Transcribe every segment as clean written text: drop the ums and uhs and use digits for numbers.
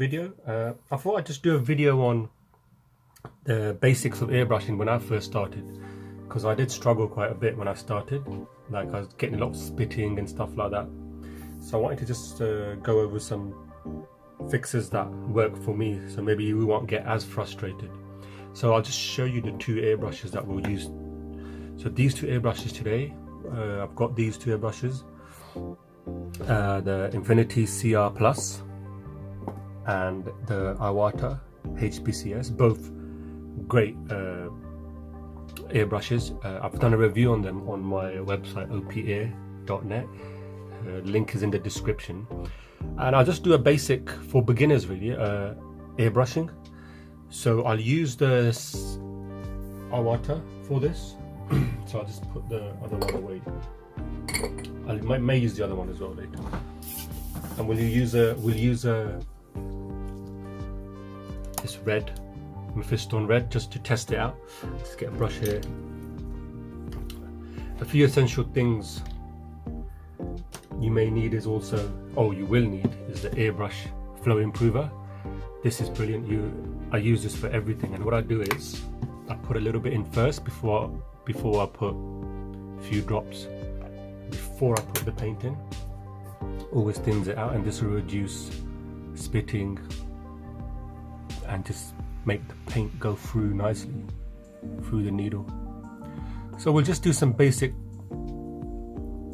video. I thought I'd just do a video on the basics of airbrushing when I first started, because I did struggle quite a bit when I started. Like, I was getting a lot of spitting and stuff like that. So I wanted to just go over some fixes that work for me, so maybe you won't get as frustrated. So I'll just show you the two airbrushes that we'll use. So these two airbrushes today, I've got these two airbrushes, the Infinity CR Plus and the Iwata HBCS, both great airbrushes. I've done a review on them on my website opair.net. Link is in the description, and I'll just do a basic for beginners really, airbrushing. So I'll use the Iwata for this. So I'll just put the other one away. I may use the other one as well later. And we'll use this red, Mephiston red, just to test it out. Let's get a brush here. A few essential things you may need is also, you will need, is the Airbrush Flow Improver. This is brilliant. I use this for everything, and what I do is I put a little bit in first before I put a few drops before I put the paint in. Always thins it out, and this will reduce spitting and just make the paint go through nicely through the needle. So we'll just do some basic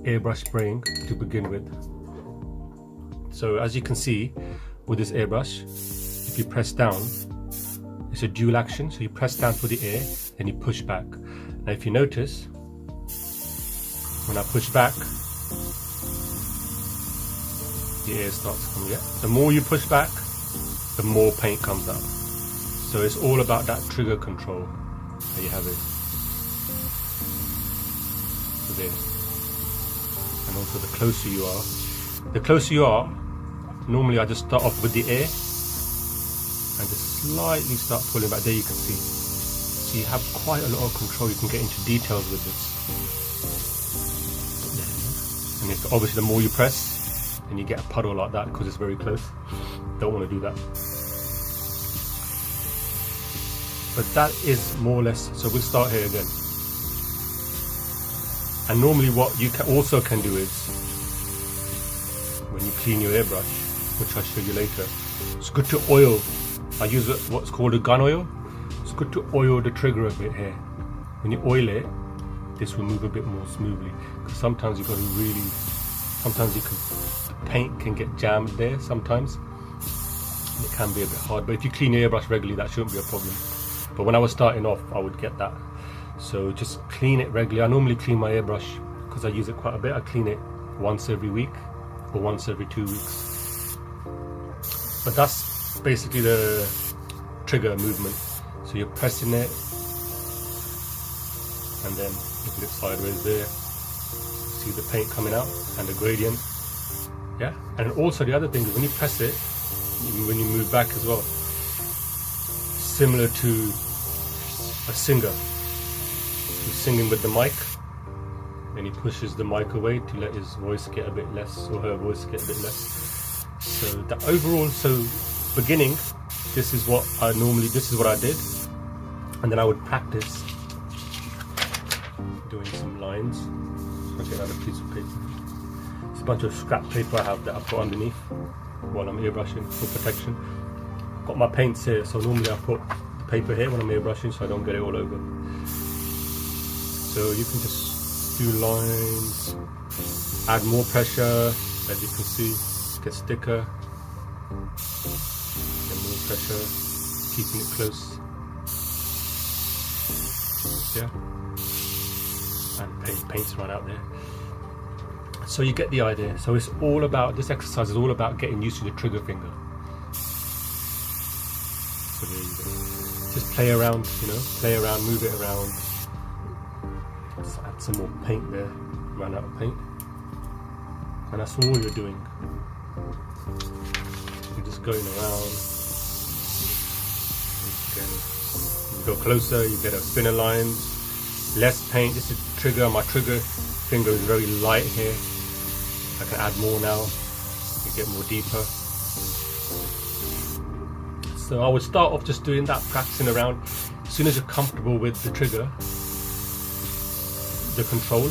airbrush spraying to begin with. So as you can see with this airbrush, if you press down, it's a dual action. So you press down for the air, then you push back. Now if you notice, when I push back, the air starts coming out. The more you push back, the more paint comes out. So it's all about that trigger control. There you have it. So there. And also the closer you are, normally I just start off with the air and just slightly start pulling back. There you can see. So you have quite a lot of control. You can get into details with this. And if, obviously the more you press, then you get a puddle like that because it's very close. Don't want to do that. But that is more or less, so we'll start here again. And normally what you also can do is, when you clean your airbrush, which I'll show you later, it's good to oil. I use what's called a gun oil. It's good to oil the trigger a bit here. When you oil it, this will move a bit more smoothly. Because sometimes you've got to really, the paint can get jammed there sometimes. It can be a bit hard, but if you clean your airbrush regularly, that shouldn't be a problem. But when I was starting off, I would get that. So just clean it regularly. I normally clean my airbrush, because I use it quite a bit. I clean it once every week or once every 2 weeks. But that's basically the trigger movement. So you're pressing it, and then look at it sideways there. See the paint coming out and the gradient. Yeah. And also the other thing is when you press it, when you move back as well, similar to a singer who's singing with the mic, and he pushes the mic away to let his voice get a bit less, or her voice get a bit less. So the overall, beginning, this is what I did, and then I would practice doing some lines. I'll get another piece of paper. It's a bunch of scrap paper I have that I put underneath while I'm airbrushing for protection. I've got my paints here, so normally I put the paper here when I'm airbrushing so I don't get it all over. So you can just do lines, add more pressure, as you can see, get thicker, get more pressure, keeping it close. Yeah, and paint's right out there. So you get the idea. So it's all about, this exercise is all about getting used to the trigger finger. So there you go. Just play around, move it around. Let's add some more paint there. Run out of paint. And that's all you're doing. You're just going around. Again, you go closer, you get a thinner lines, less paint. This is trigger. My trigger finger is very light here. I can add more now. You get more deeper. So I would start off just doing that, practicing around. As soon as you're comfortable with the trigger, the control,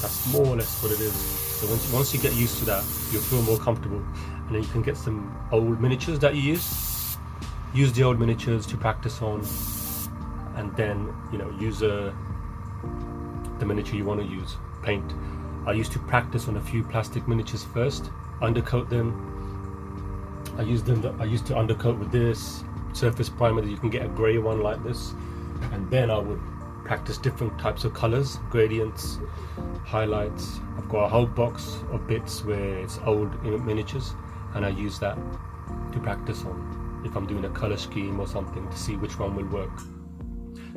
that's more or less what it is. So once you get used to that, you'll feel more comfortable, and then you can get some old miniatures that you use the old miniatures to practice on, and then use the miniature you want to use, paint. I used to practice on a few plastic miniatures first, undercoat them. I used to undercoat with this surface primer that you can get a grey one like this, and then I would practice different types of colours, gradients, highlights. I've got a whole box of bits where it's old miniatures, and I use that to practice on if I'm doing a colour scheme or something, to see which one will work.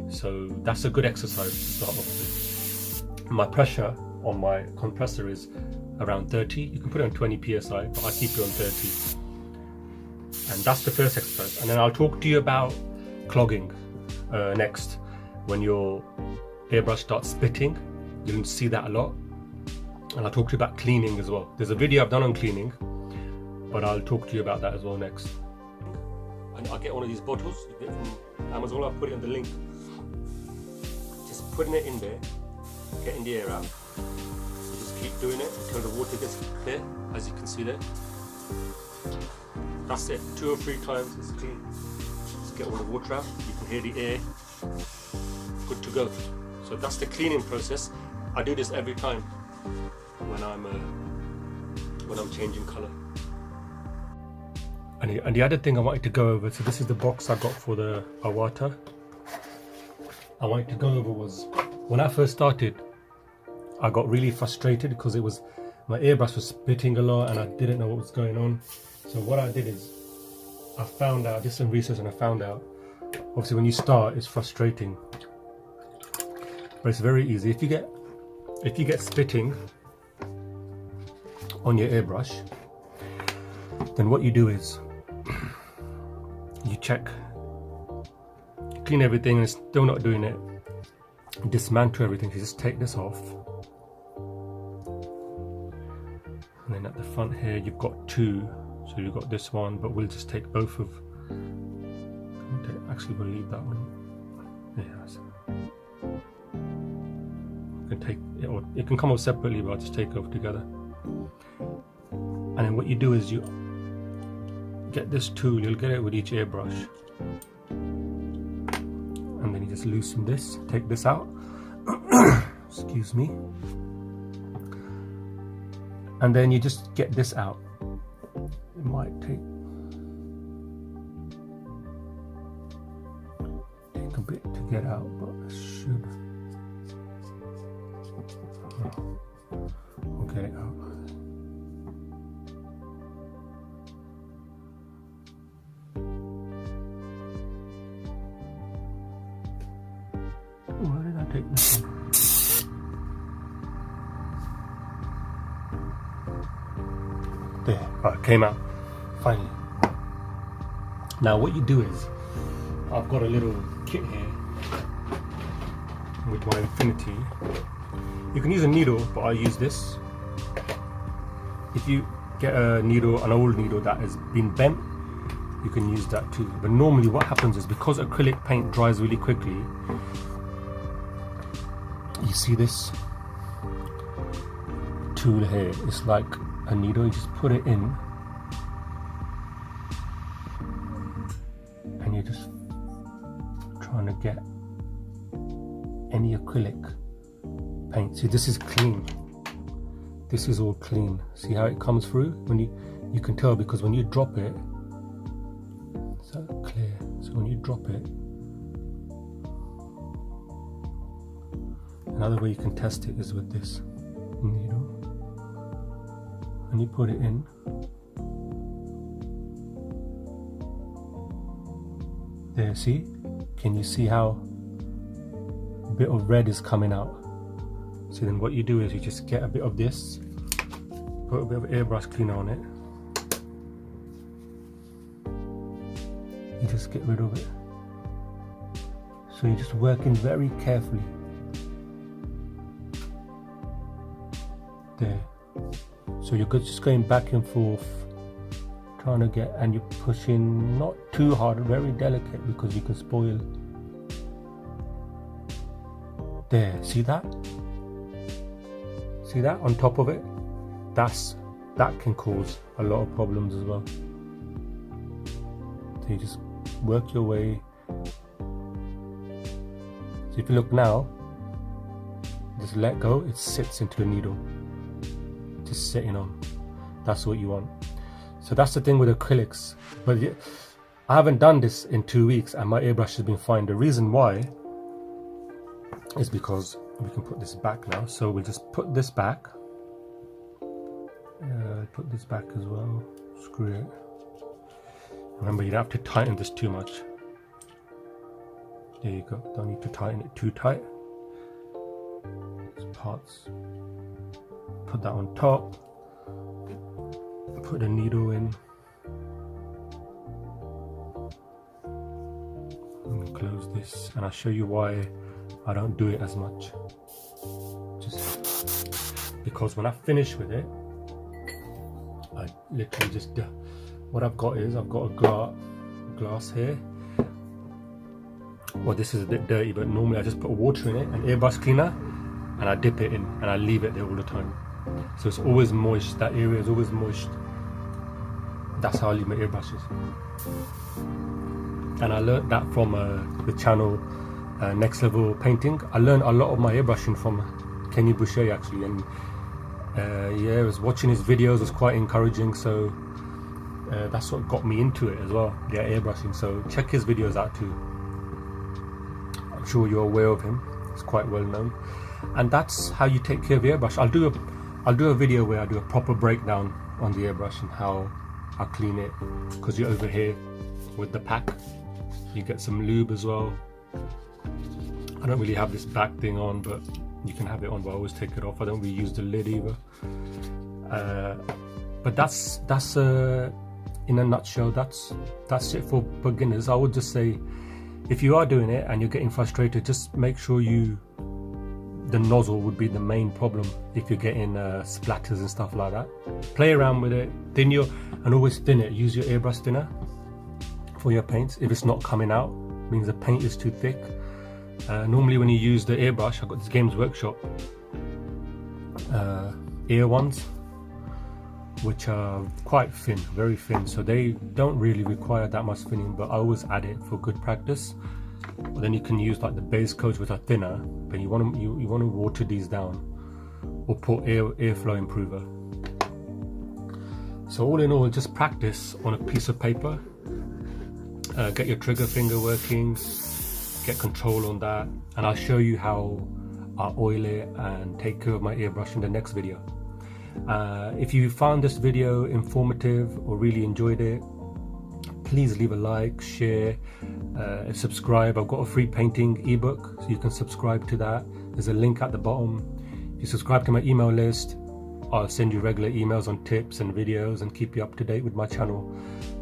So that's a good exercise to start off with. My pressure on my compressor is around 30. You can put it on 20 psi, but I keep it on 30. And that's the first exercise. And then I'll talk to you about clogging next. When your airbrush starts spitting, you'll see that a lot. And I'll talk to you about cleaning as well. There's a video I've done on cleaning, but I'll talk to you about that as well next. And I'll get one of these bottles you get from Amazon. I'll put it in the link. Just putting it in there, getting the air out. So just keep doing it until the water gets clear, as you can see there. That's it, 2 or 3 times, it's clean. Just get all the water out, you can hear the air. Good to go. So that's the cleaning process. I do this every time when I'm changing colour. And the other thing I wanted to go over, so this is the box I got for the Iwata. I wanted to go over was, when I first started, I got really frustrated because my airbrush was spitting a lot and I didn't know what was going on. So what I did is, I did some research and I found out, obviously when you start it's frustrating, but it's very easy. If you get spitting on your airbrush, then what you do is, you check, clean everything and it's still not doing it, dismantle everything. You just take this off, and then at the front here you've got 2. So you've got this one, but we'll just take both of. Actually, we'll leave that one. Yes. You can take it, or it can come off separately, but I'll just take it off together. And then what you do is you get this tool. You'll get it with each airbrush, and then you just loosen this. Take this out. Excuse me. And then you just get this out. It might take a bit to get out, but it should. We'll get it out. Why did I take this one? There, it came out finally. Now what you do is, I've got a little kit here with my Infinity. You can use a needle, but I use this. If you get an old needle that has been bent, you can use that too. But normally what happens is, because acrylic paint dries really quickly, you see this tool here, it's like a needle. You just put it in and you're just trying to get any acrylic paint. See, this is clean. This is all clean. See how it comes through? When you can tell, because when you drop it, it's so clear. So when you drop it, another way you can test it is with this needle. And you put it in, there, see? Can you see how a bit of red is coming out? So then what you do is you just get a bit of this, put a bit of airbrush cleaner on it, you just get rid of it. So you're just working very carefully. There. So you're just going back and forth, trying to get, and you're pushing not too hard, very delicate, because you can spoil. There, see that? See that on top of it? That can cause a lot of problems as well. So you just work your way. So if you look now, just let go, it sits into the needle, just sitting on. That's what you want. So that's the thing with acrylics. But I haven't done this in 2 weeks and my airbrush has been fine. The reason why is because we can put this back now. So we'll just put this back. Put this back as well. Screw it. Remember, you don't have to tighten this too much. There you go. Don't need to tighten it too tight. These parts. Put that on top. Put the needle in. And close this. And I'll show you why I don't do it as much. Just because when I finish with it, I literally just what I've got is I've got a glass here. Well, this is a bit dirty, but normally I just put water in it, an airbrush cleaner, and I dip it in and I leave it there all the time. So it's always moist. That area is always moist. That's how I leave my airbrushes. And I learned that from the channel Next Level Painting. I learned a lot of my airbrushing from Kenny Boucher actually, and yeah, I was watching his videos, was quite encouraging, so that's what got me into it as well, yeah, airbrushing. So check his videos out too. I'm sure you're aware of him, he's quite well known. And that's how you take care of your airbrush. I'll do a video where I do a proper breakdown on the airbrush and how I clean it, because you're over here with the pack. You get some lube as well. I don't really have this back thing on, but you can have it on, but I always take it off. I don't really use the lid either. But that's in a nutshell, that's it for beginners. I would just say, if you are doing it and you're getting frustrated, just make sure the nozzle would be the main problem. If you're getting splatters and stuff like that, play around with it, and always thin it. Use your airbrush thinner for your paints. If it's not coming out, it means the paint is too thick. Normally when you use the airbrush, I've got this Games Workshop air ones, which are quite thin, very thin, so they don't really require that much thinning, but I always add it for good practice. But then you can use like the base coats, which are thinner, but you want to water these down, or put airflow improver. So all in all, just practice on a piece of paper. Get your trigger finger working, get control on that, and I'll show you how I oil it and take care of my airbrush in the next video. If you found this video informative or really enjoyed it, please leave a like, share, subscribe. I've got a free painting ebook, so you can subscribe to that. There's a link at the bottom. If you subscribe to my email list, I'll send you regular emails on tips and videos and keep you up to date with my channel.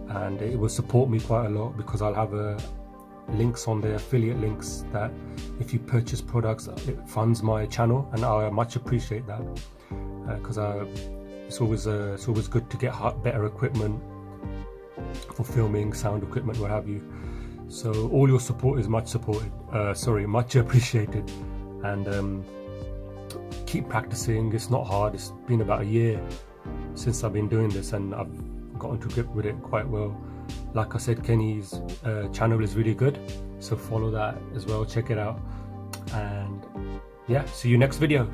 And it will support me quite a lot, because I'll have links on there, affiliate links, that if you purchase products, it funds my channel, and I much appreciate that, because it's always good to get better equipment for filming, sound equipment, what have you. So all your support is much appreciated, and keep practicing. It's not hard. It's been about a year since I've been doing this, and I've gotten to grip with it quite well. Like I said, Kenny's channel is really good, so follow that as well, check it out, and yeah, see you next video.